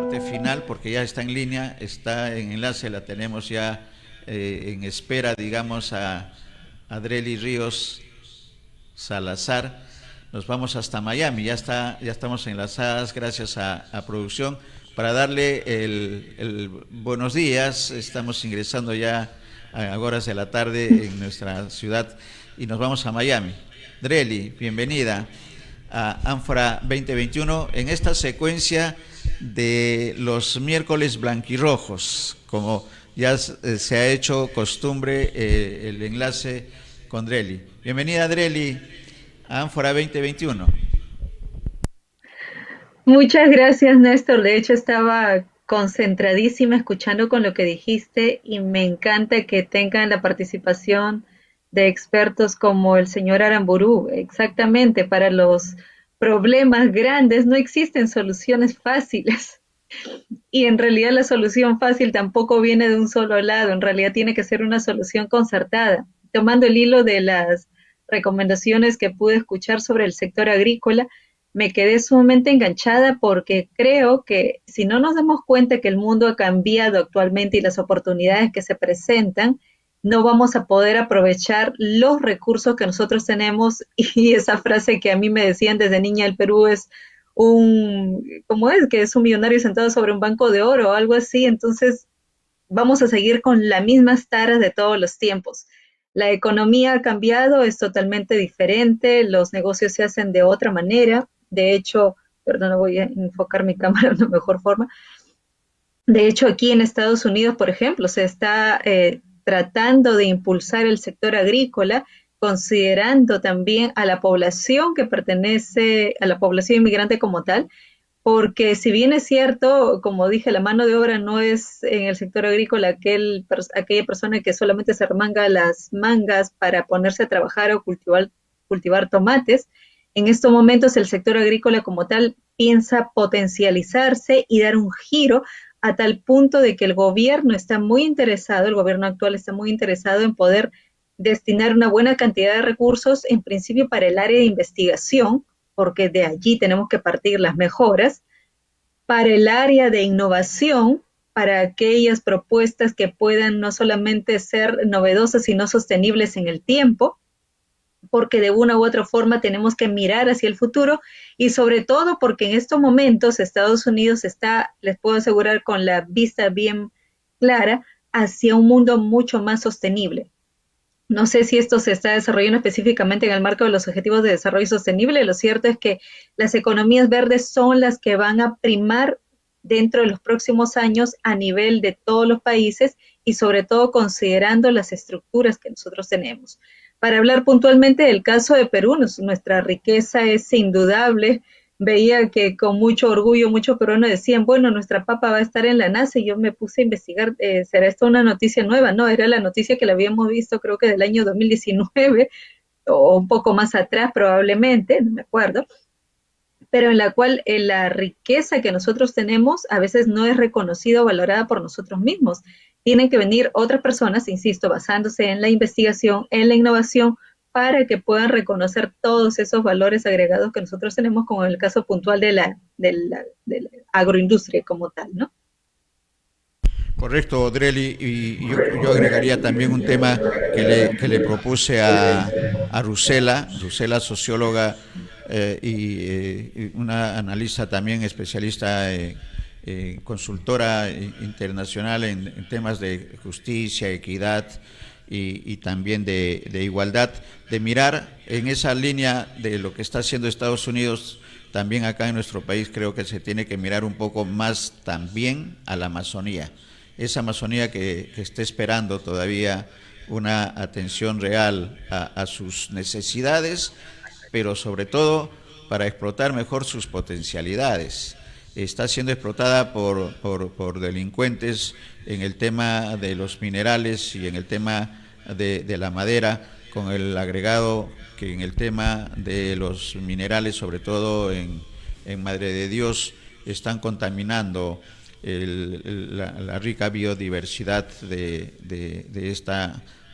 parte final porque ya está en línea, está en enlace, la tenemos ya en espera, digamos, a Adreli Ríos Salazar. Nos vamos hasta Miami, ya estamos enlazadas gracias a producción para darle el buenos días. Estamos ingresando ya a horas de la tarde en nuestra ciudad y nos vamos a Miami. Adreli, bienvenida a Ánfora 2021 en esta secuencia de los miércoles blanquirrojos, como ya se ha hecho costumbre el enlace con Adreli. Bienvenida Adreli a Ánfora 2021. Muchas gracias, Néstor. De hecho, estaba concentradísima escuchando con lo que dijiste y me encanta que tengan la participación de expertos como el señor Aramburú. Exactamente, para los problemas grandes no existen soluciones fáciles y en realidad la solución fácil tampoco viene de un solo lado, en realidad tiene que ser una solución concertada. Tomando el hilo de las recomendaciones que pude escuchar sobre el sector agrícola, me quedé sumamente enganchada porque creo que si no nos damos cuenta que el mundo ha cambiado actualmente y las oportunidades que se presentan, no vamos a poder aprovechar los recursos que nosotros tenemos y esa frase que a mí me decían desde niña el Perú es ¿cómo es? Que es un millonario sentado sobre un banco de oro o algo así, entonces vamos a seguir con las mismas taras de todos los tiempos. La economía ha cambiado, es totalmente diferente, los negocios se hacen de otra manera. De hecho, perdón, no voy a enfocar mi cámara de una mejor forma. De hecho, aquí en Estados Unidos, por ejemplo, se está tratando de impulsar el sector agrícola, considerando también a la población que pertenece a la población inmigrante como tal, porque si bien es cierto, como dije, la mano de obra no es en el sector agrícola aquella persona que solamente se remanga las mangas para ponerse a trabajar o cultivar tomates, en estos momentos el sector agrícola como tal piensa potencializarse y dar un giro a tal punto de que el gobierno está muy interesado, el gobierno actual está muy interesado en poder destinar una buena cantidad de recursos, en principio para el área de investigación, porque de allí tenemos que partir las mejoras, para el área de innovación, para aquellas propuestas que puedan no solamente ser novedosas, sino sostenibles en el tiempo, porque de una u otra forma tenemos que mirar hacia el futuro y sobre todo porque en estos momentos Estados Unidos está, les puedo asegurar, con la vista bien clara hacia un mundo mucho más sostenible. No sé si esto se está desarrollando específicamente en el marco de los Objetivos de Desarrollo Sostenible. Lo cierto es que las economías verdes son las que van a primar dentro de los próximos años a nivel de todos los países y sobre todo considerando las estructuras que nosotros tenemos. Para hablar puntualmente del caso de Perú, nuestra riqueza es indudable. Veía que con mucho orgullo muchos peruanos decían, bueno, nuestra papa va a estar en la NASA y yo me puse a investigar, ¿será esto una noticia nueva? No, era la noticia que la habíamos visto creo que del año 2019 o un poco más atrás probablemente, no me acuerdo, pero en la cual la riqueza que nosotros tenemos a veces no es reconocida o valorada por nosotros mismos. Tienen que venir otras personas, insisto, basándose en la investigación, en la innovación, para que puedan reconocer todos esos valores agregados que nosotros tenemos, como en el caso puntual de la agroindustria como tal, ¿no? Correcto, Dreli, y yo agregaría también un tema que le propuse a Rusela, socióloga y una analista también especialista, consultora internacional en temas de justicia, equidad y también de igualdad, de mirar en esa línea de lo que está haciendo Estados Unidos. También acá en nuestro país creo que se tiene que mirar un poco más también a la Amazonía, esa Amazonía que está esperando todavía una atención real a sus necesidades, pero sobre todo para explotar mejor sus potencialidades. Está siendo explotada por delincuentes en el tema de los minerales y en el tema de la madera, con el agregado que en el tema de los minerales, sobre todo en Madre de Dios, están contaminando la rica biodiversidad de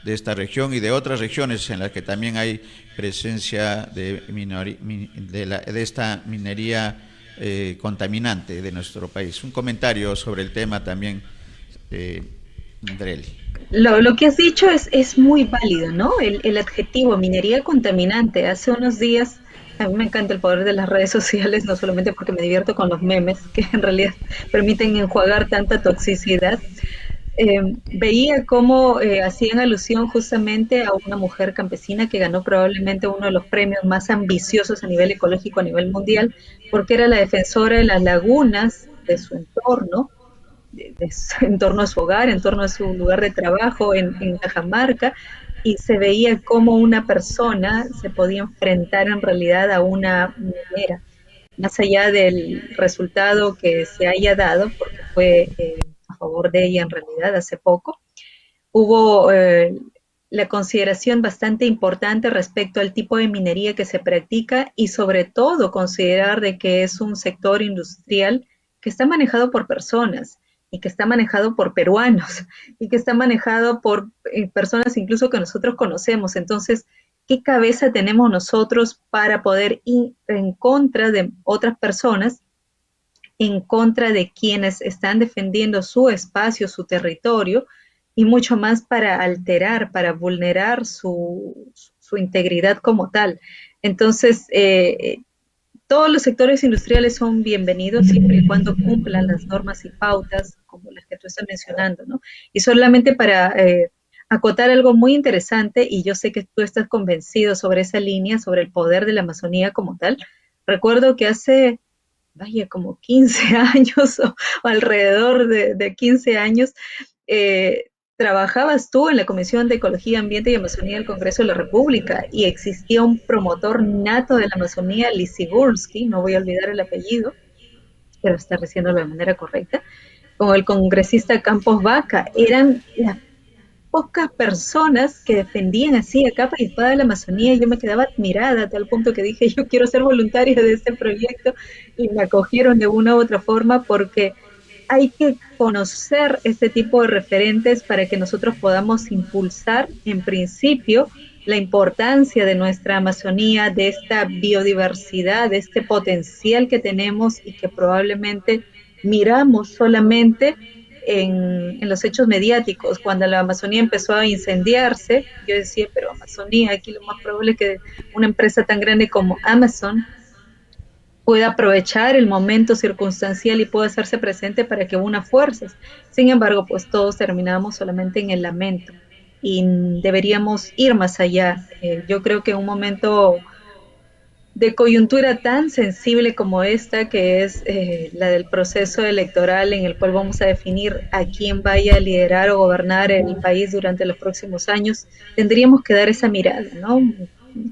esta región y de otras regiones en las que también hay presencia de esta minería contaminante de nuestro país. Un comentario sobre el tema también, Andreli. Lo que has dicho es muy válido, ¿no? El adjetivo minería contaminante. Hace unos días, a mí me encanta el poder de las redes sociales, no solamente porque me divierto con los memes, que en realidad permiten enjuagar tanta toxicidad. Veía cómo hacían alusión justamente a una mujer campesina que ganó probablemente uno de los premios más ambiciosos a nivel ecológico a nivel mundial, porque era la defensora de las lagunas de su entorno, en torno a su hogar, en torno a su lugar de trabajo en Cajamarca, y se veía cómo una persona se podía enfrentar en realidad a una minera, más allá del resultado que se haya dado, porque fue a favor de ella en realidad hace poco, hubo la consideración bastante importante respecto al tipo de minería que se practica y sobre todo considerar de que es un sector industrial que está manejado por personas y que está manejado por peruanos y que está manejado por personas incluso que nosotros conocemos. Entonces, ¿qué cabeza tenemos nosotros para poder ir en contra de otras personas, en contra de quienes están defendiendo su espacio, su territorio, y mucho más para alterar, para vulnerar su integridad como tal? Entonces, todos los sectores industriales son bienvenidos siempre y cuando cumplan las normas y pautas como las que tú estás mencionando, ¿no? Y solamente para acotar algo muy interesante, y yo sé que tú estás convencido sobre esa línea, sobre el poder de la Amazonía como tal. Recuerdo que hace, vaya, como 15 años o alrededor de 15 años, eh, trabajabas tú en la Comisión de Ecología, Ambiente y Amazonía del Congreso de la República y existía un promotor nato de la Amazonía, Lisigurski, no voy a olvidar el apellido, pero estar diciéndolo de manera correcta, con el congresista Campos Vaca. Eran las pocas personas que defendían así a capa y espada de la Amazonía, y yo me quedaba admirada a tal punto que dije, yo quiero ser voluntaria de este proyecto, y me acogieron de una u otra forma porque hay que conocer este tipo de referentes para que nosotros podamos impulsar, en principio, la importancia de nuestra Amazonía, de esta biodiversidad, de este potencial que tenemos y que probablemente miramos solamente en los hechos mediáticos. Cuando la Amazonía empezó a incendiarse, yo decía, pero Amazonía, aquí lo más probable es que una empresa tan grande como Amazon pueda aprovechar el momento circunstancial y pueda hacerse presente para que una fuerzas. Sin embargo, pues todos terminamos solamente en el lamento y deberíamos ir más allá. Yo creo que un momento de coyuntura tan sensible como esta, que es la del proceso electoral en el cual vamos a definir a quién vaya a liderar o gobernar el país durante los próximos años, tendríamos que dar esa mirada, ¿no?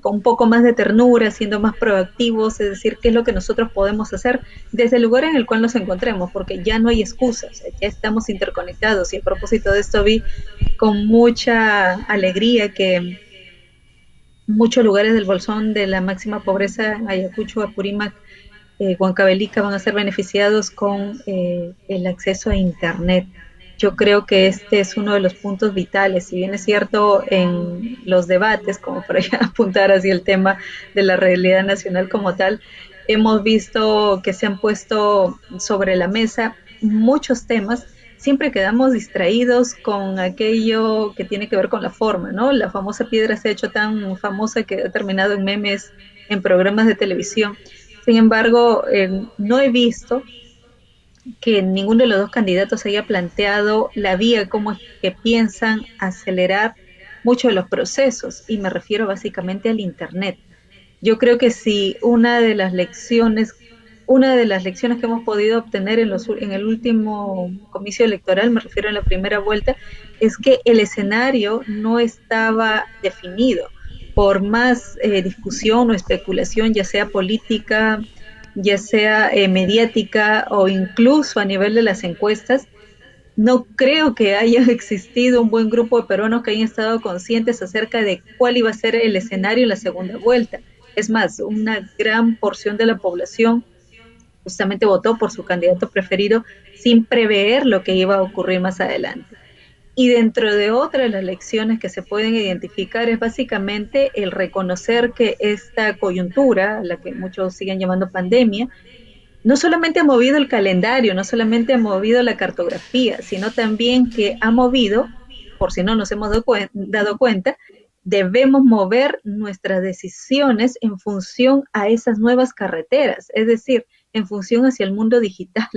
Con un poco más de ternura, siendo más proactivos, es decir, qué es lo que nosotros podemos hacer desde el lugar en el cual nos encontremos, porque ya no hay excusas, ya estamos interconectados. Y a propósito de esto vi con mucha alegría que muchos lugares del bolsón de la máxima pobreza, Ayacucho, Apurímac, Huancavelica, van a ser beneficiados con el acceso a Internet. Yo creo que este es uno de los puntos vitales. Si bien es cierto en los debates, como para ya apuntar hacia el tema de la realidad nacional como tal, hemos visto que se han puesto sobre la mesa muchos temas. Siempre quedamos distraídos con aquello que tiene que ver con la forma, ¿no? La famosa piedra se ha hecho tan famosa que ha terminado en memes en programas de televisión. Sin embargo, no he visto que ninguno de los dos candidatos haya planteado la vía, cómo es que piensan acelerar muchos de los procesos, y me refiero básicamente al Internet. Yo creo que si una de las lecciones que hemos podido obtener en el último comicio electoral, me refiero a la primera vuelta, es que el escenario no estaba definido. Por más discusión o especulación, ya sea política, ya sea mediática o incluso a nivel de las encuestas, no creo que haya existido un buen grupo de peruanos que hayan estado conscientes acerca de cuál iba a ser el escenario en la segunda vuelta. Es más, una gran porción de la población justamente votó por su candidato preferido sin prever lo que iba a ocurrir más adelante. Y dentro de otras de las lecciones que se pueden identificar es básicamente el reconocer que esta coyuntura, la que muchos siguen llamando pandemia, no solamente ha movido el calendario, no solamente ha movido la cartografía, sino también que ha movido, por si no nos hemos dado cuenta, debemos mover nuestras decisiones en función a esas nuevas carreteras, es decir, en función hacia el mundo digital.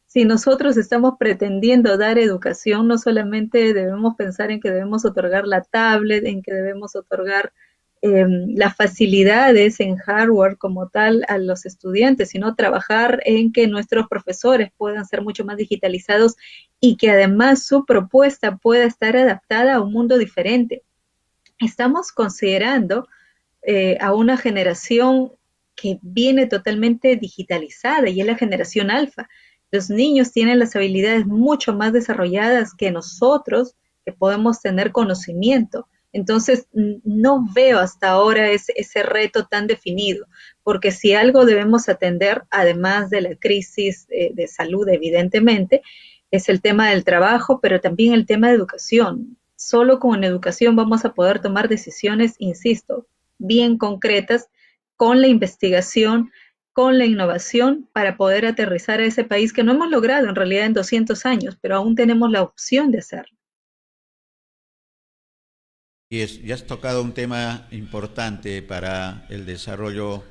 Si nosotros estamos pretendiendo dar educación, no solamente debemos pensar en que debemos otorgar la tablet, en que debemos otorgar las facilidades en hardware como tal a los estudiantes, sino trabajar en que nuestros profesores puedan ser mucho más digitalizados y que además su propuesta pueda estar adaptada a un mundo diferente. Estamos considerando a una generación que viene totalmente digitalizada y es la generación alfa. Los niños tienen las habilidades mucho más desarrolladas que nosotros, que podemos tener conocimiento. Entonces, no veo hasta ahora ese reto tan definido, porque si algo debemos atender, además de la crisis de salud, evidentemente, es el tema del trabajo, pero también el tema de educación. Solo con educación vamos a poder tomar decisiones, insisto, bien concretas, con la investigación, con la innovación, para poder aterrizar a ese país que no hemos logrado en realidad en 200 años, pero aún tenemos la opción de hacerlo. Ya has tocado un tema importante para el desarrollo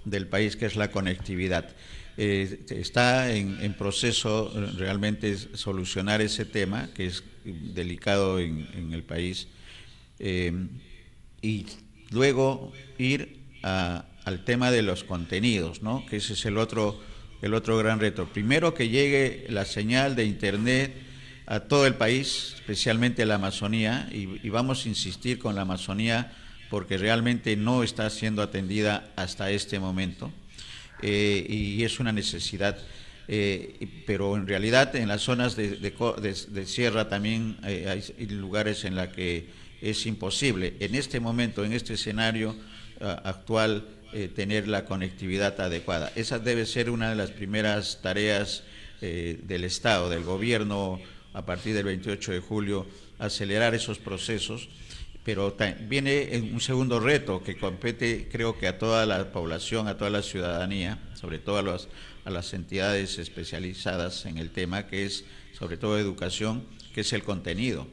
del país, que es la conectividad. Está en proceso realmente solucionar ese tema, que es delicado en el país, eh, y luego ir al tema de los contenidos, ¿no? Que ese es el otro gran reto. Primero, que llegue la señal de Internet a todo el país, especialmente la Amazonía, y vamos a insistir con la Amazonía porque realmente no está siendo atendida hasta este momento, y es una necesidad. Pero en realidad en las zonas de sierra también hay lugares en los que es imposible en este momento, en este escenario actual, tener la conectividad adecuada. Esa debe ser una de las primeras tareas del Estado, del gobierno, a partir del 28 de julio, acelerar esos procesos. Pero viene un segundo reto que compete, creo que a toda la población, a toda la ciudadanía, sobre todo a las entidades especializadas en el tema, que es sobre todo educación, que es el contenido.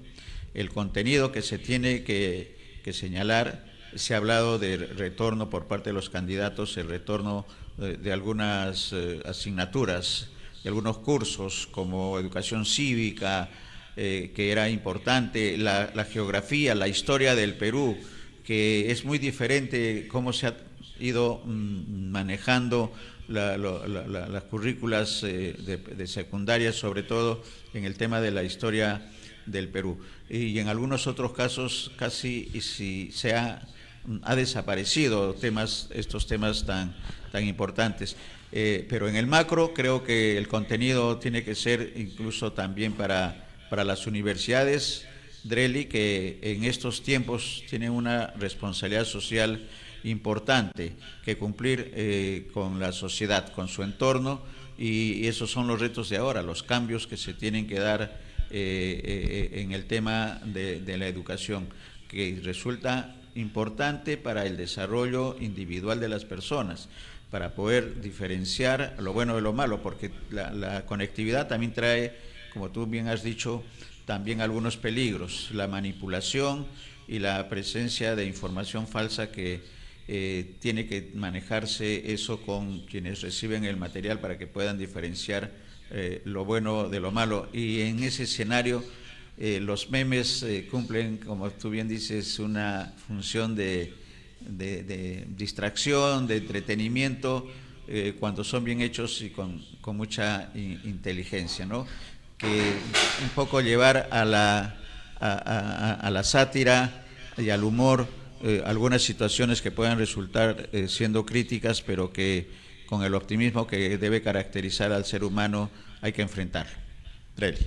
El contenido que se tiene que señalar. Se ha hablado de retorno por parte de los candidatos, el retorno de algunas asignaturas, de algunos cursos como educación cívica, que era importante, la geografía, la historia del Perú, que es muy diferente cómo se ha ido manejando las currículas de secundaria, sobre todo en el tema de la historia del Perú. Y en algunos otros casos casi si ha desaparecido estos temas tan importantes. Pero en el macro creo que el contenido tiene que ser incluso también para las universidades, Dreli, que en estos tiempos tienen una responsabilidad social importante que cumplir con la sociedad, con su entorno, y esos son los retos de ahora, los cambios que se tienen que dar en el tema de la educación, que resulta importante para el desarrollo individual de las personas, para poder diferenciar lo bueno de lo malo, porque la conectividad también trae, como tú bien has dicho, también algunos peligros, la manipulación y la presencia de información falsa que tiene que manejarse eso con quienes reciben el material para que puedan diferenciar lo bueno de lo malo. Y en ese escenario los memes cumplen, como tú bien dices, una función de distracción, de entretenimiento, cuando son bien hechos y con mucha inteligencia, ¿no? Que un poco llevar a la sátira y al humor algunas situaciones que puedan resultar siendo críticas, pero que con el optimismo que debe caracterizar al ser humano hay que enfrentarlo. Dreli.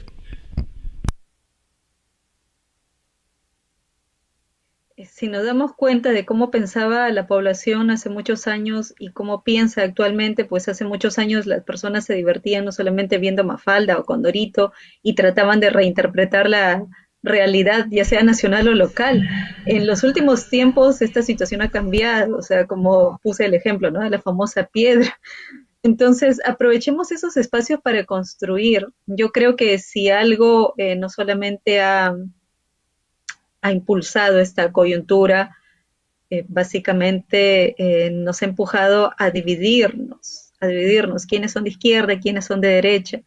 Si nos damos cuenta de cómo pensaba la población hace muchos años y cómo piensa actualmente, pues hace muchos años las personas se divertían no solamente viendo Mafalda o Condorito y trataban de reinterpretar la realidad, ya sea nacional o local. En los últimos tiempos esta situación ha cambiado, o sea, como puse el ejemplo, ¿no? De la famosa piedra. Entonces, aprovechemos esos espacios para construir. Yo creo que si algo no solamente ha impulsado esta coyuntura, básicamente nos ha empujado a dividirnos, quiénes son de izquierda, quiénes son de derecha.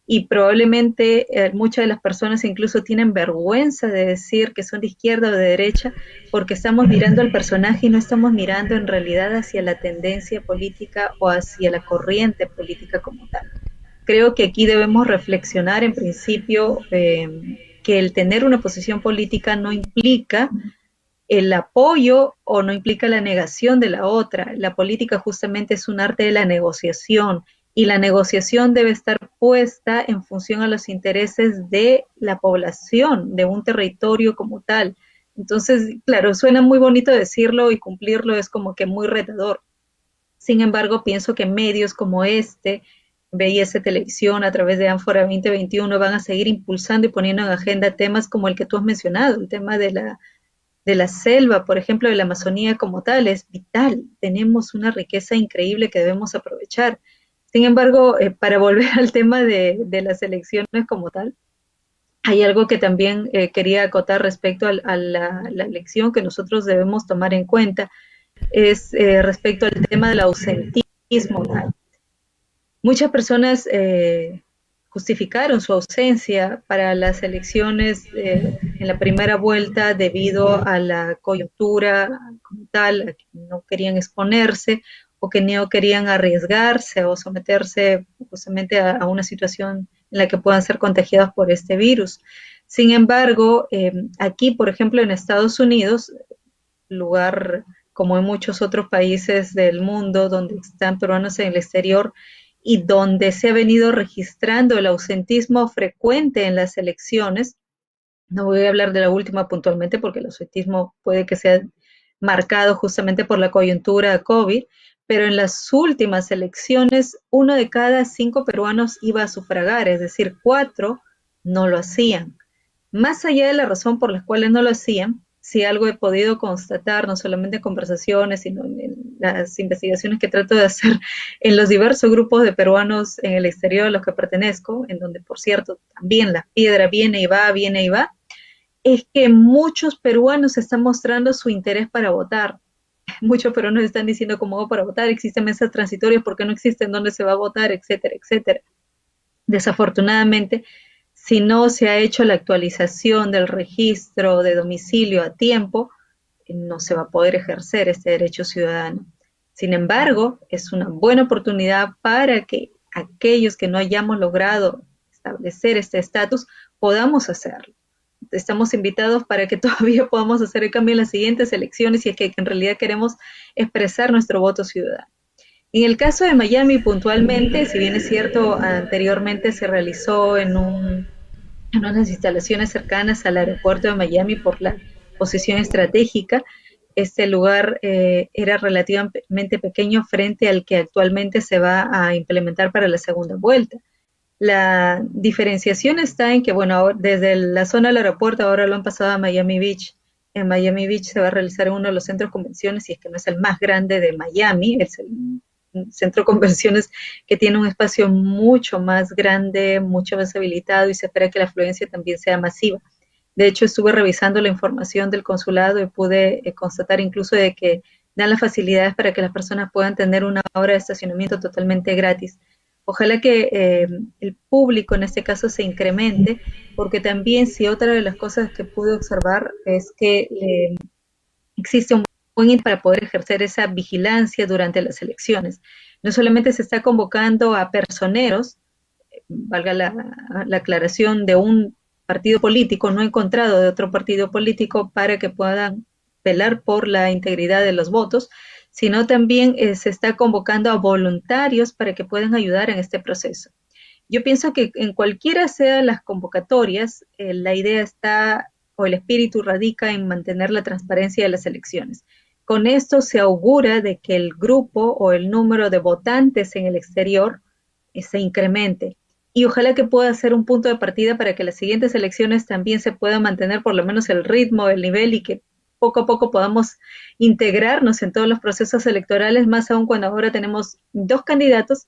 Y probablemente muchas de las personas incluso tienen vergüenza de decir que son de izquierda o de derecha porque estamos mirando al personaje y no estamos mirando en realidad hacia la tendencia política o hacia la corriente política como tal. Creo que aquí debemos reflexionar en principio que el tener una posición política no implica el apoyo o no implica la negación de la otra. La política justamente es un arte de la negociación y la negociación debe estar puesta en función a los intereses de la población, de un territorio como tal. Entonces, claro, suena muy bonito decirlo y cumplirlo es como que muy retador. Sin embargo, pienso que medios como este, BIS Televisión, a través de Ánfora 2021, van a seguir impulsando y poniendo en agenda temas como el que tú has mencionado, el tema de la selva, por ejemplo, de la Amazonía como tal, es vital. Tenemos una riqueza increíble que debemos aprovechar. Sin embargo, para volver al tema de las elecciones como tal, hay algo que también quería acotar respecto a la elección que nosotros debemos tomar en cuenta, es respecto al tema del ausentismo. Muchas personas justificaron su ausencia para las elecciones en la primera vuelta debido a la coyuntura como tal, a que no querían exponerse o que no querían arriesgarse o someterse justamente a una situación en la que puedan ser contagiados por este virus. Sin embargo, aquí, por ejemplo, en Estados Unidos, lugar como en muchos otros países del mundo donde están peruanos en el exterior, y donde se ha venido registrando el ausentismo frecuente en las elecciones. No voy a hablar de la última puntualmente porque el ausentismo puede que sea marcado justamente por la coyuntura COVID, pero en las últimas elecciones 1 de cada 5 peruanos iba a sufragar, es decir, 4 no lo hacían. Más allá de la razón por la cual no lo hacían, si algo he podido constatar, no solamente en conversaciones, sino en las investigaciones que trato de hacer en los diversos grupos de peruanos en el exterior a los que pertenezco, en donde, por cierto, también la piedra viene y va, es que muchos peruanos están mostrando su interés para votar. Muchos peruanos están diciendo cómo hago para votar, existen mesas transitorias, ¿por qué no existen? ¿Dónde se va a votar? Etcétera, etcétera. Desafortunadamente, si no se ha hecho la actualización del registro de domicilio a tiempo, no se va a poder ejercer este derecho ciudadano. Sin embargo, es una buena oportunidad para que aquellos que no hayamos logrado establecer este estatus podamos hacerlo. Estamos invitados para que todavía podamos hacer el cambio en las siguientes elecciones si es que en realidad queremos expresar nuestro voto ciudadano. En el caso de Miami puntualmente, si bien es cierto, anteriormente se realizó en unas instalaciones cercanas al aeropuerto de Miami por la posición estratégica, este lugar era relativamente pequeño frente al que actualmente se va a implementar para la segunda vuelta. La diferenciación está en que, bueno, desde la zona del aeropuerto ahora lo han pasado a Miami Beach. En Miami Beach se va a realizar uno de los centros de convenciones, y es que no es el más grande de Miami, es el centro de convenciones que tiene un espacio mucho más grande, mucho más habilitado, y se espera que la afluencia también sea masiva. De hecho, estuve revisando la información del consulado y pude constatar incluso de que dan las facilidades para que las personas puedan tener una hora de estacionamiento totalmente gratis. Ojalá que el público en este caso se incremente, porque también si otra de las cosas que pude observar es que existe un buen para poder ejercer esa vigilancia durante las elecciones. No solamente se está convocando a personeros, valga la aclaración, de un partido político no encontrado de otro partido político para que puedan velar por la integridad de los votos, sino también se está convocando a voluntarios para que puedan ayudar en este proceso. Yo pienso que en cualquiera sean las convocatorias, la idea está, o el espíritu radica en mantener la transparencia de las elecciones. Con esto se augura de que el grupo o el número de votantes en el exterior se incremente. Y ojalá que pueda ser un punto de partida para que las siguientes elecciones también se pueda mantener por lo menos el ritmo, el nivel, y que poco a poco podamos integrarnos en todos los procesos electorales, más aún cuando ahora tenemos 2 candidatos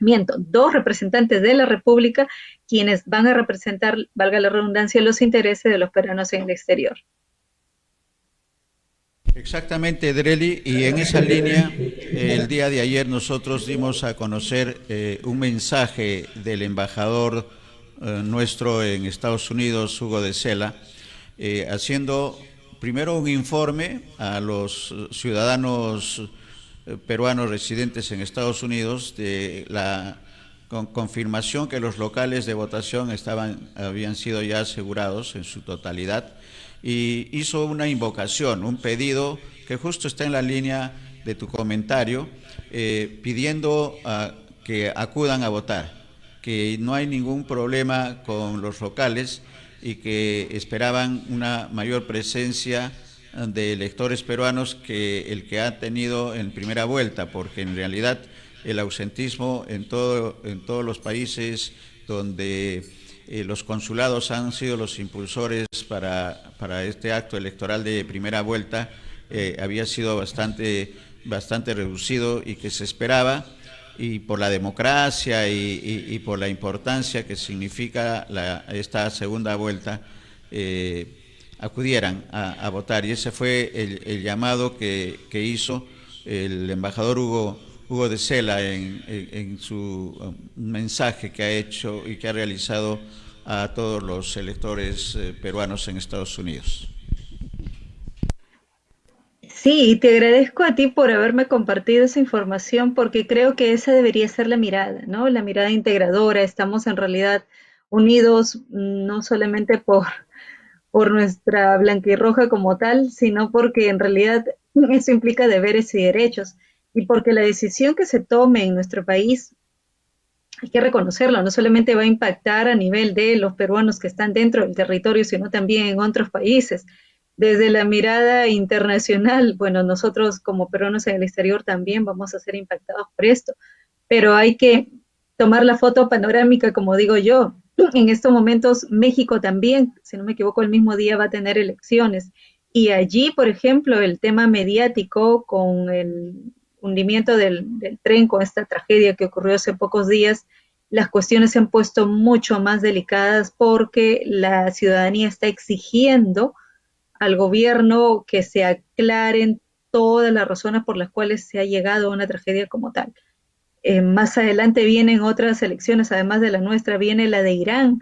miento, 2 representantes de la República quienes van a representar, valga la redundancia, los intereses de los peruanos en el exterior. Exactamente, Dreli, y en esa línea, el día de ayer nosotros dimos a conocer un mensaje del embajador nuestro en Estados Unidos, Hugo de Sela, haciendo primero un informe a los ciudadanos peruanos residentes en Estados Unidos de la confirmación que los locales de votación habían sido ya asegurados en su totalidad, y hizo una invocación, un pedido que justo está en la línea de tu comentario, pidiendo que acudan a votar, que no hay ningún problema con los locales y que esperaban una mayor presencia de electores peruanos que el que ha tenido en primera vuelta, porque en realidad el ausentismo en todos los países donde los consulados han sido los impulsores para este acto electoral de primera vuelta, había sido bastante reducido, y que se esperaba, y por la democracia y por la importancia que significa esta segunda vuelta, acudieran a votar. Y ese fue el llamado que hizo el embajador Hugo de Sela en su mensaje que ha hecho y que ha realizado a todos los electores peruanos en Estados Unidos. Sí, y te agradezco a ti por haberme compartido esa información porque creo que esa debería ser la mirada, ¿no? La mirada integradora. Estamos en realidad unidos no solamente por nuestra blanquirroja como tal, sino porque en realidad eso implica deberes y derechos y porque la decisión que se tome en nuestro país hay que reconocerlo, no solamente va a impactar a nivel de los peruanos que están dentro del territorio, sino también en otros países. Desde la mirada internacional, bueno, nosotros como peruanos en el exterior también vamos a ser impactados por esto, pero hay que tomar la foto panorámica, como digo yo. En estos momentos México también, si no me equivoco, el mismo día va a tener elecciones. Y allí, por ejemplo, el tema mediático con el hundimiento del tren, con esta tragedia que ocurrió hace pocos días, las cuestiones se han puesto mucho más delicadas porque la ciudadanía está exigiendo al gobierno que se aclaren todas las razones por las cuales se ha llegado a una tragedia como tal. Más adelante vienen otras elecciones, además de la nuestra, viene la de Irán.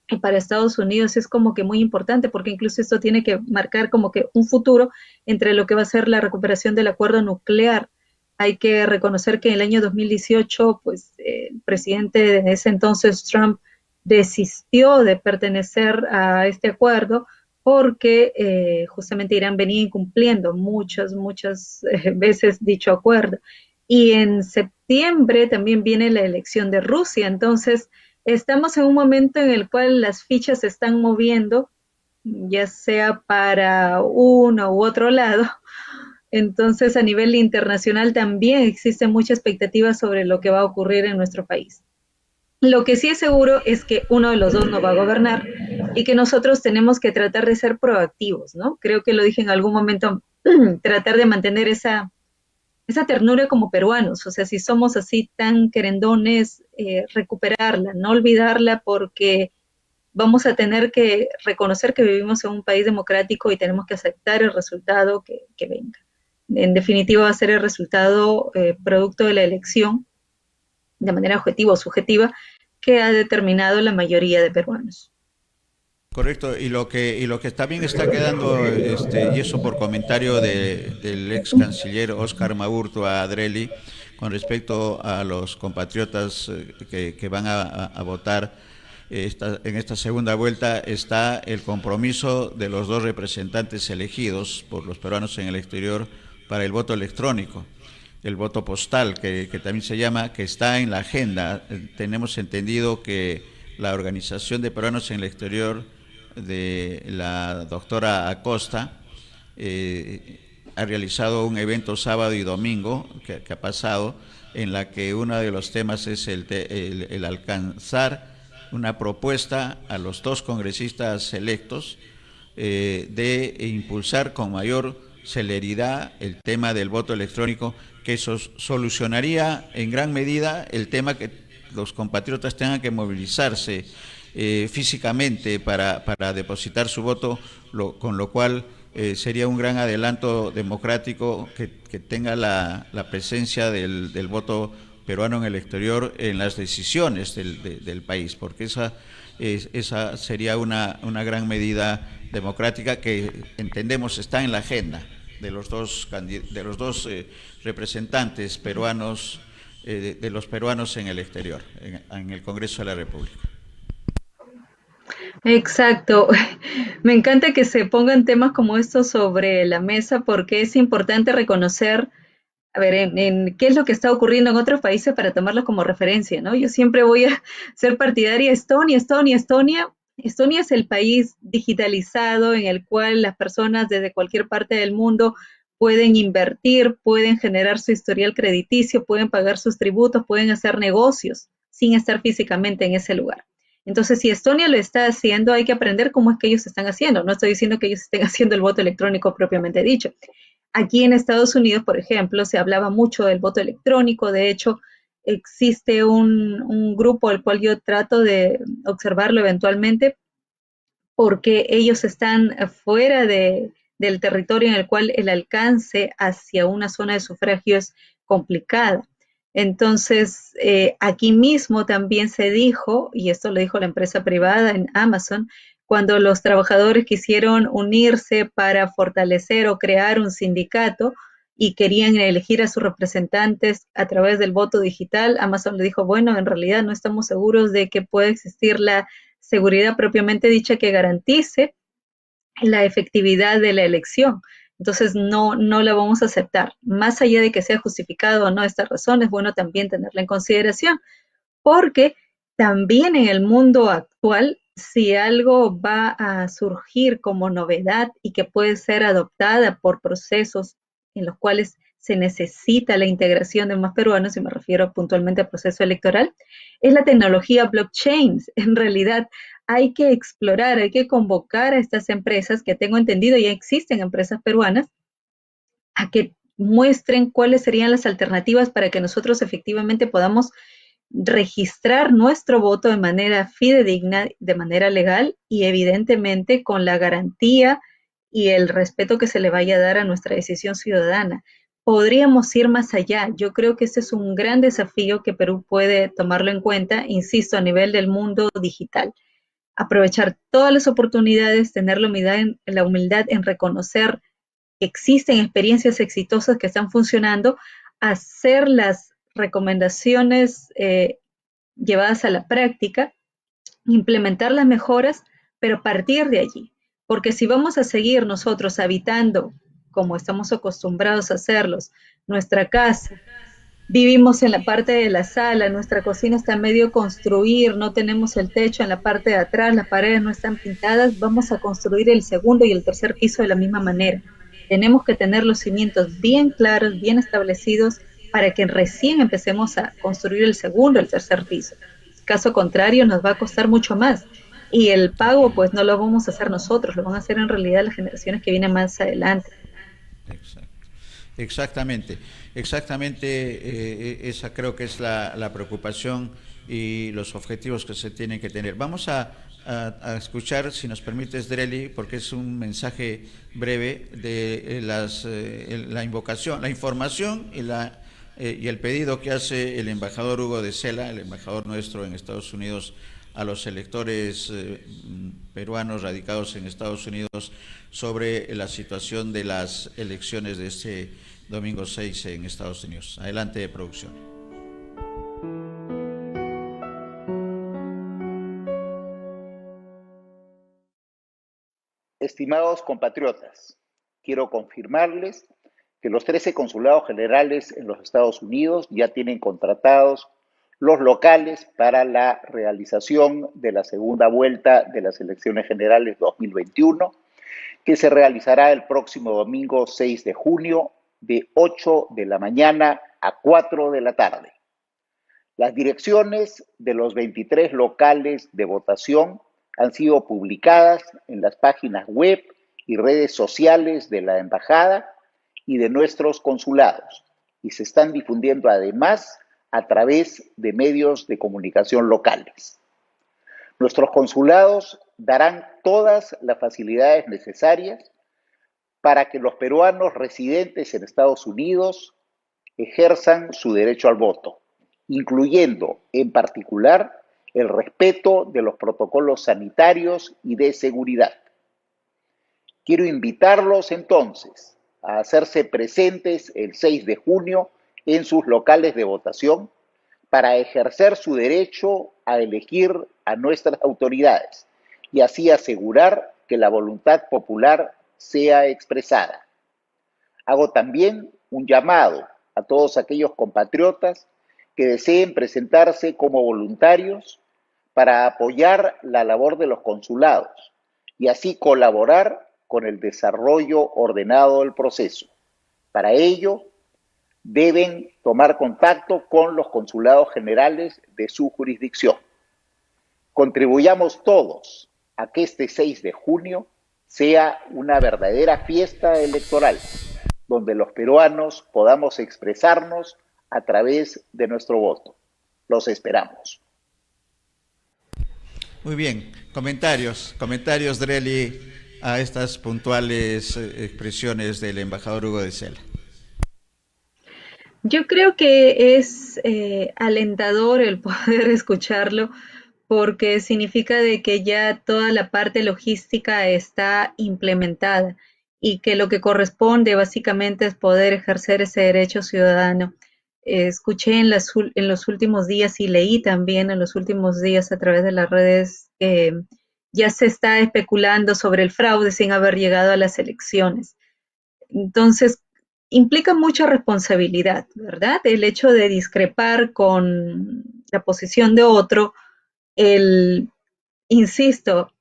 Y para Estados Unidos es como que muy importante porque incluso esto tiene que marcar como que un futuro entre lo que va a ser la recuperación del acuerdo nuclear. Hay que reconocer que en el año 2018, pues el presidente de ese entonces, Trump, desistió de pertenecer a este acuerdo porque justamente Irán venía incumpliendo muchas veces dicho acuerdo. Y en septiembre también viene la elección de Rusia, entonces estamos en un momento en el cual las fichas se están moviendo, ya sea para uno u otro lado. Entonces, a nivel internacional también existe mucha expectativa sobre lo que va a ocurrir en nuestro país. Lo que sí es seguro es que uno de los dos no va a gobernar y que nosotros tenemos que tratar de ser proactivos, ¿no? Creo que lo dije en algún momento, tratar de mantener esa ternura como peruanos, o sea, si somos así tan querendones, recuperarla, no olvidarla porque vamos a tener que reconocer que vivimos en un país democrático y tenemos que aceptar el resultado que venga. En definitiva va a ser el resultado producto de la elección, de manera objetiva o subjetiva, que ha determinado la mayoría de peruanos. Correcto, y lo que también está quedando, y eso por comentario del ex canciller Oscar Maurto a Adreli, con respecto a los compatriotas que van a votar en esta segunda vuelta, está el compromiso de los dos representantes elegidos por los peruanos en el exterior para el voto electrónico, el voto postal, que también se llama, que está en la agenda. Tenemos entendido que la Organización de Peruanos en el Exterior de la doctora Acosta ha realizado un evento sábado y domingo que ha pasado, en la que uno de los temas es el alcanzar una propuesta a los dos congresistas electos de impulsar con mayor celeridad el tema del voto electrónico, que eso solucionaría en gran medida el tema que los compatriotas tengan que movilizarse físicamente para depositar su voto, con lo cual sería un gran adelanto democrático que tenga la presencia del voto peruano en el exterior en las decisiones del país, porque esa sería una gran medida democrática que entendemos está en la agenda de los dos representantes peruanos, de los peruanos en el exterior, en el Congreso de la República. Exacto. Me encanta que se pongan temas como estos sobre la mesa porque es importante reconocer, a ver, en qué es lo que está ocurriendo en otros países para tomarlos como referencia, ¿no? Yo siempre voy a ser partidaria de Estonia, Estonia, Estonia. Estonia es el país digitalizado en el cual las personas desde cualquier parte del mundo pueden invertir, pueden generar su historial crediticio, pueden pagar sus tributos, pueden hacer negocios sin estar físicamente en ese lugar. Entonces, si Estonia lo está haciendo, hay que aprender cómo es que ellos están haciendo. No estoy diciendo que ellos estén haciendo el voto electrónico propiamente dicho. Aquí en Estados Unidos, por ejemplo, se hablaba mucho del voto electrónico. De hecho, existe un grupo al cual yo trato de observarlo eventualmente porque ellos están fuera del territorio en el cual el alcance hacia una zona de sufragio es complicada. Entonces, aquí mismo también se dijo, y esto lo dijo la empresa privada en Amazon, cuando los trabajadores quisieron unirse para fortalecer o crear un sindicato y querían elegir a sus representantes a través del voto digital, Amazon le dijo, bueno, en realidad no estamos seguros de que pueda existir la seguridad propiamente dicha que garantice la efectividad de la elección. Entonces no la vamos a aceptar. Más allá de que sea justificado o no esta razón, es bueno también tenerla en consideración, porque también en el mundo actual, si algo va a surgir como novedad y que puede ser adoptada por procesos en los cuales se necesita la integración de más peruanos, y me refiero puntualmente al proceso electoral, es la tecnología blockchain. En realidad hay que explorar, hay que convocar a estas empresas, que tengo entendido ya existen empresas peruanas, a que muestren cuáles serían las alternativas para que nosotros efectivamente podamos registrar nuestro voto de manera fidedigna, de manera legal y evidentemente con la garantía y el respeto que se le vaya a dar a nuestra decisión ciudadana. Podríamos ir más allá. Yo creo que este es un gran desafío que Perú puede tomarlo en cuenta, insisto, a nivel del mundo digital. Aprovechar todas las oportunidades, tener la humildad en reconocer que existen experiencias exitosas que están funcionando, hacer las recomendaciones llevadas a la práctica, implementar las mejoras, pero partir de allí. Porque si vamos a seguir nosotros habitando, como estamos acostumbrados a hacerlos, nuestra casa, vivimos en la parte de la sala, nuestra cocina está medio construir, no tenemos el techo en la parte de atrás, las paredes no están pintadas, vamos a construir el segundo y el tercer piso de la misma manera. Tenemos que tener los cimientos bien claros, bien establecidos, para que recién empecemos a construir el segundo, el tercer piso. Caso contrario, nos va a costar mucho más. Y el pago, pues no lo vamos a hacer nosotros, lo van a hacer en realidad las generaciones que vienen más adelante. Exacto. Exactamente, exactamente, esa creo que es la preocupación y los objetivos que se tienen que tener. Vamos a escuchar, si nos permites, Dreli, porque es un mensaje breve de la invocación, la información y el pedido que hace el embajador Hugo de Sela, el embajador nuestro en Estados Unidos, a los electores peruanos radicados en Estados Unidos sobre la situación de las elecciones de este domingo 6 en Estados Unidos. Adelante, producción. Estimados compatriotas, quiero confirmarles que los 13 consulados generales en los Estados Unidos ya tienen contratados los locales para la realización de la segunda vuelta de las elecciones generales 2021, que se realizará el próximo domingo 6 de junio de 8 de la mañana a 4 de la tarde. Las direcciones de los 23 locales de votación han sido publicadas en las páginas web y redes sociales de la embajada y de nuestros consulados, y se están difundiendo además a través de medios de comunicación locales. Nuestros consulados darán todas las facilidades necesarias para que los peruanos residentes en Estados Unidos ejerzan su derecho al voto, incluyendo en particular el respeto de los protocolos sanitarios y de seguridad. Quiero invitarlos entonces a hacerse presentes el 6 de junio en sus locales de votación para ejercer su derecho a elegir a nuestras autoridades y así asegurar que la voluntad popular sea expresada. Hago también un llamado a todos aquellos compatriotas que deseen presentarse como voluntarios para apoyar la labor de los consulados y así colaborar con el desarrollo ordenado del proceso. Para ello, deben tomar contacto con los consulados generales de su jurisdicción. Contribuyamos todos a que este 6 de junio sea una verdadera fiesta electoral, donde los peruanos podamos expresarnos a través de nuestro voto. Los esperamos. Muy bien, comentarios, Drely, a estas puntuales expresiones del embajador Hugo de Sela. Yo creo que es alentador el poder escucharlo porque significa de que ya toda la parte logística está implementada y que lo que corresponde básicamente es poder ejercer ese derecho ciudadano. Escuché en los últimos días y leí también en los últimos días a través de las redes que ya se está especulando sobre el fraude sin haber llegado a las elecciones. Entonces, implica mucha responsabilidad, ¿verdad? El hecho de discrepar con la posición de otro, insisto,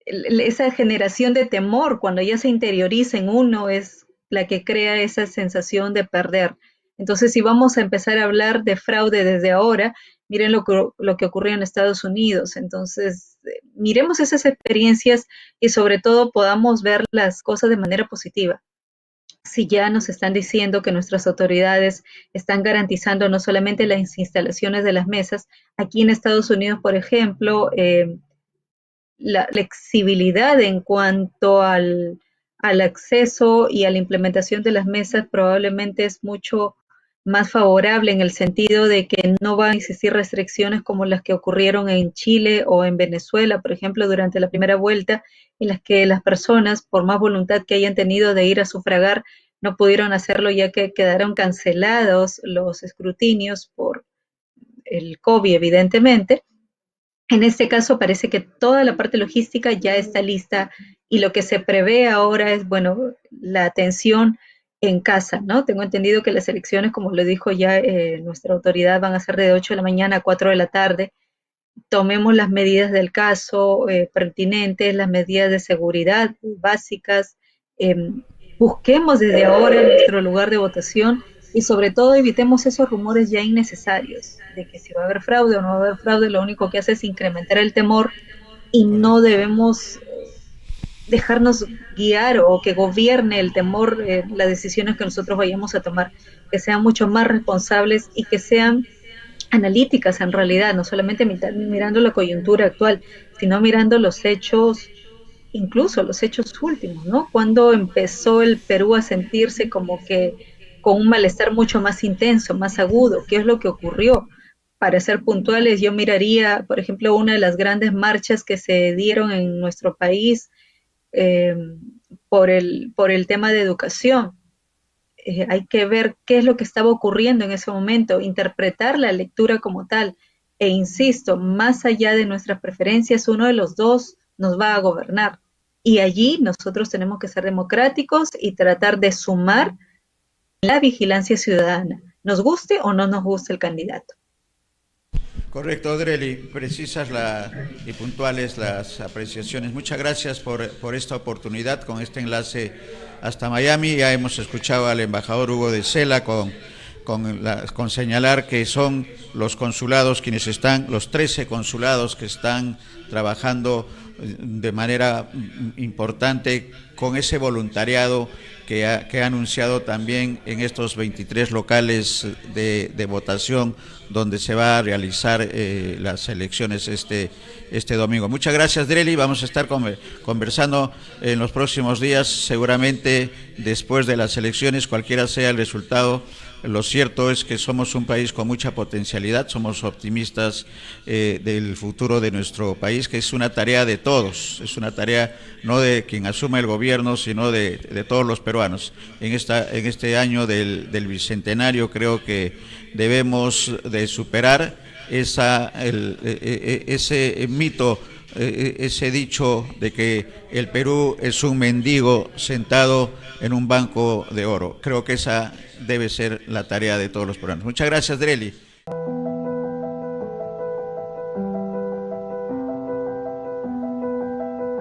esa generación de temor cuando ya se interioriza en uno es la que crea esa sensación de perder. Entonces, si vamos a empezar a hablar de fraude desde ahora, miren lo que ocurrió en Estados Unidos. Entonces, miremos esas experiencias y sobre todo podamos ver las cosas de manera positiva. Si ya nos están diciendo que nuestras autoridades están garantizando no solamente las instalaciones de las mesas, aquí en Estados Unidos, por ejemplo, la flexibilidad en cuanto al acceso y a la implementación de las mesas probablemente es mucho más favorable en el sentido de que no van a existir restricciones como las que ocurrieron en Chile o en Venezuela, por ejemplo, durante la primera vuelta, en las que las personas, por más voluntad que hayan tenido de ir a sufragar, no pudieron hacerlo ya que quedaron cancelados los escrutinios por el COVID, evidentemente. En este caso parece que toda la parte logística ya está lista y lo que se prevé ahora es, bueno, la atención en casa, ¿no? Tengo entendido que las elecciones, como lo dijo ya nuestra autoridad, van a ser de 8 de la mañana a 4 de la tarde. Tomemos las medidas del caso pertinentes, las medidas de seguridad básicas, busquemos desde ahora nuestro lugar de votación y sobre todo evitemos esos rumores ya innecesarios de que si va a haber fraude o no va a haber fraude, lo único que hace es incrementar el temor y no debemos dejarnos guiar o que gobierne el temor las decisiones que nosotros vayamos a tomar, que sean mucho más responsables y que sean analíticas en realidad, no solamente mirando la coyuntura actual, sino mirando los hechos, incluso los hechos últimos, ¿no? Cuando empezó el Perú a sentirse como que con un malestar mucho más intenso, más agudo, ¿qué es lo que ocurrió? Para ser puntuales, yo miraría, por ejemplo, una de las grandes marchas que se dieron en nuestro país por el tema de educación. Hay que ver qué es lo que estaba ocurriendo en ese momento, interpretar la lectura como tal. E insisto, más allá de nuestras preferencias, uno de los dos nos va a gobernar. Y allí nosotros tenemos que ser democráticos y tratar de sumar la vigilancia ciudadana, nos guste o no nos guste el candidato. Correcto, Drely, precisas y puntuales las apreciaciones. Muchas gracias por esta oportunidad con este enlace hasta Miami. Ya hemos escuchado al embajador Hugo de Sela con señalar que son los consulados quienes están, los 13 consulados que están trabajando de manera importante con ese voluntariado que ha anunciado también en estos 23 locales de votación donde se va a realizar las elecciones este domingo. Muchas gracias, Drely. Vamos a estar conversando en los próximos días, seguramente después de las elecciones, cualquiera sea el resultado. Lo cierto es que somos un país con mucha potencialidad, somos optimistas del futuro de nuestro país, que es una tarea de todos, es una tarea no de quien asume el gobierno, sino de todos los peruanos. En este año del Bicentenario creo que debemos de superar ese mito, ese dicho de que el Perú es un mendigo sentado en un banco de oro. Creo que esa debe ser la tarea de todos los peruanos. Muchas gracias, Drely.